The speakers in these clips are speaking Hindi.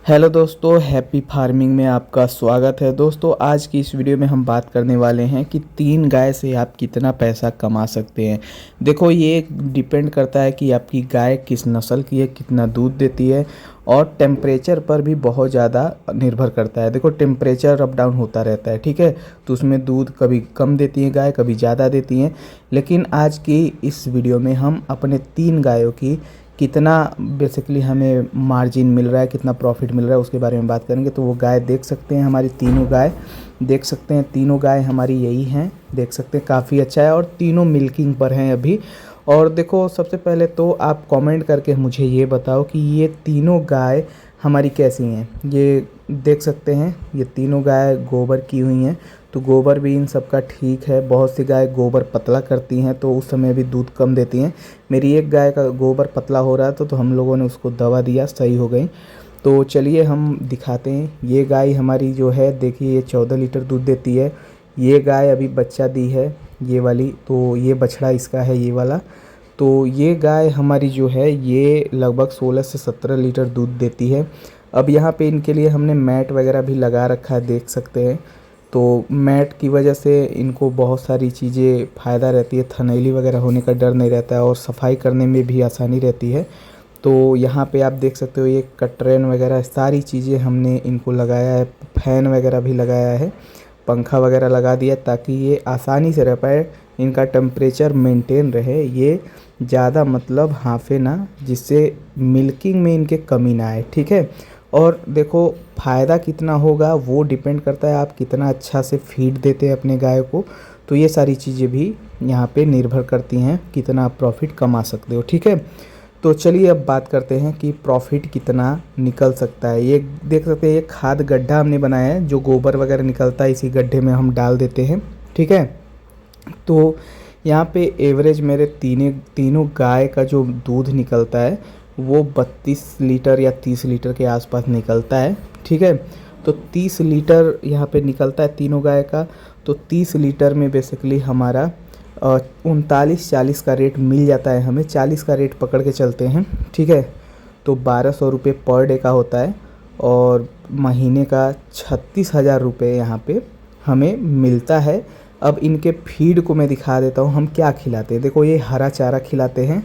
हेलो दोस्तों, हैप्पी फार्मिंग में आपका स्वागत है। दोस्तों, आज की इस वीडियो में हम बात करने वाले हैं कि 3 गाय से आप कितना पैसा कमा सकते हैं। देखो, ये डिपेंड करता है कि आपकी गाय किस नस्ल की है, कितना दूध देती है, और टेम्परेचर पर भी बहुत ज़्यादा निर्भर करता है। देखो, टेम्परेचर अप डाउन होता रहता है, ठीक है। तो उसमें दूध कभी कम देती हैं गाय, कभी ज़्यादा देती हैं। लेकिन आज की इस वीडियो में हम अपने 3 गायों की कितना बेसिकली हमें मार्जिन मिल रहा है, कितना प्रॉफिट मिल रहा है, उसके बारे में बात करेंगे। तो वो गाय देख सकते हैं, हमारी तीनों गाय देख सकते हैं। तीनों गाय हमारी यही हैं, देख सकते हैं, काफ़ी अच्छा है। और तीनों मिल्किंग पर हैं अभी। और देखो, सबसे पहले तो आप कमेंट करके मुझे ये बताओ कि ये तीनों गाय हमारी कैसी हैं। ये देख सकते हैं, ये तीनों गाय गोबर की हुई हैं। तो गोबर भी इन सब का ठीक है। बहुत सी गाय गोबर पतला करती हैं, तो उस समय भी दूध कम देती हैं। मेरी एक गाय का गोबर पतला हो रहा था, तो हम लोगों ने उसको दवा दिया, सही हो गई। तो चलिए हम दिखाते हैं। ये गाय हमारी जो है, देखिए, ये 14 लीटर दूध देती है। ये गाय अभी बच्चा दी है, ये वाली। तो ये बछड़ा इसका है, ये वाला। तो ये गाय हमारी जो है, ये लगभग 16 से 17 लीटर दूध देती है। अब यहाँ पे इनके लिए हमने मैट वगैरह भी लगा रखा है, देख सकते हैं। तो मैट की वजह से इनको बहुत सारी चीज़ें फ़ायदा रहती है, थनैली वगैरह होने का डर नहीं रहता है, और सफाई करने में भी आसानी रहती है। तो यहाँ पे आप देख सकते हो, ये कटरैन वगैरह सारी चीज़ें हमने इनको लगाया है। फ़ैन वगैरह भी लगाया है, पंखा वगैरह लगा दिया, ताकि ये आसानी से रह पाए, इनका टेम्परेचर मेंटेन रहे, ये ज़्यादा मतलब हांफे ना, जिससे मिल्किंग में इनके कमी ना आए, ठीक है। और देखो, फ़ायदा कितना होगा वो डिपेंड करता है आप कितना अच्छा से फीड देते हैं अपने गाय को। तो ये सारी चीज़ें भी यहाँ पे निर्भर करती हैं कितना आप प्रॉफिट कमा सकते हो, ठीक है। तो चलिए अब बात करते हैं कि प्रॉफिट कितना निकल सकता है। ये देख सकते हैं, ये खाद गड्ढा हमने बनाया है, जो गोबर वगैरह निकलता है इसी गड्ढे में हम डाल देते हैं, ठीक है। तो यहाँ पे एवरेज मेरे तीनों गाय का जो दूध निकलता है वो 32 लीटर या 30 लीटर के आसपास निकलता है, ठीक है। तो 30 लीटर यहाँ पे निकलता है तीनों गाय का। तो 30 लीटर में बेसिकली हमारा 39-40 का रेट मिल जाता है हमें। 40 का रेट पकड़ के चलते हैं, ठीक है। तो 1200 रुपये पर डे का होता है, और महीने का 36,000 रुपये यहाँ पे हमें मिलता है। अब इनके फीड को मैं दिखा देता हूँ हम क्या खिलाते हैं। देखो, ये हरा चारा खिलाते हैं,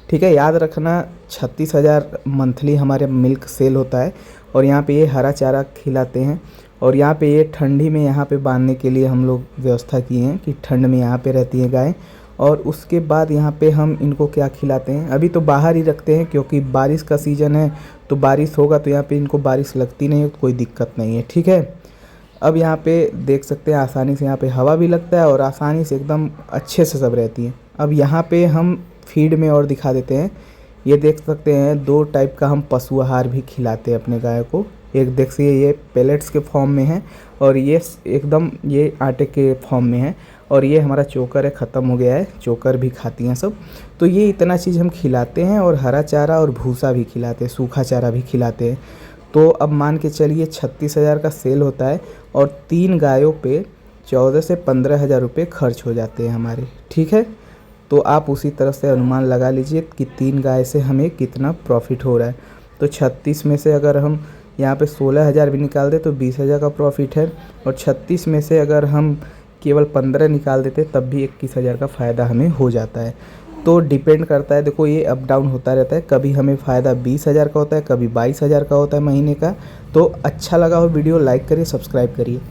ठीक है। याद रखना, 36,000 मंथली हमारे मिल्क सेल होता है। और यहाँ पे ये हरा चारा खिलाते हैं। और यहाँ पे ये ठंडी में यहाँ पे बांधने के लिए हम लोग व्यवस्था किए हैं कि ठंड में यहाँ पे रहती है गाय। और उसके बाद यहाँ पे हम इनको क्या खिलाते हैं, अभी तो बाहर ही रखते हैं, क्योंकि बारिश का सीज़न है। तो बारिश होगा तो यहाँ पे इनको बारिश लगती नहीं है, तो कोई दिक्कत नहीं है, ठीक है। अब यहाँ पे देख सकते हैं, आसानी से यहाँ पे हवा भी लगता है, और आसानी से एकदम अच्छे से सब रहती है। अब यहाँ पे हम फीड में और दिखा देते हैं। ये देख सकते हैं, 2 टाइप का हम पशु आहार भी खिलाते हैं अपने गाय को। एक देखिए, ये पेलेट्स के फॉर्म में है, और ये एकदम ये आटे के फॉर्म में है। और ये हमारा चोकर है, ख़त्म हो गया है, चोकर भी खाती हैं सब। तो ये इतना चीज़ हम खिलाते हैं, और हरा चारा और भूसा भी खिलाते हैं, सूखा चारा भी खिलाते हैं। तो अब मान के चलिए 36,000 का सेल होता है, और 3 गायों पे 14 से 15,000 रुपये खर्च हो जाते हैं हमारे, ठीक है। तो आप उसी तरह से अनुमान लगा लीजिए कि 3 गाय से हमें कितना प्रॉफिट हो रहा है। तो 36 में से अगर हम यहाँ पे 16,000 भी निकाल दें तो 20,000 का प्रॉफिट है। और 36 में से अगर हम केवल 15 निकाल देते तब भी 21,000 का फ़ायदा हमें हो जाता है। तो डिपेंड करता है, देखो, ये अप डाउन होता रहता है। कभी हमें फ़ायदा 20,000 का होता है, कभी 22,000 का होता है महीने का। तो अच्छा लगा हो वीडियो, लाइक करिए, सब्सक्राइब करिए।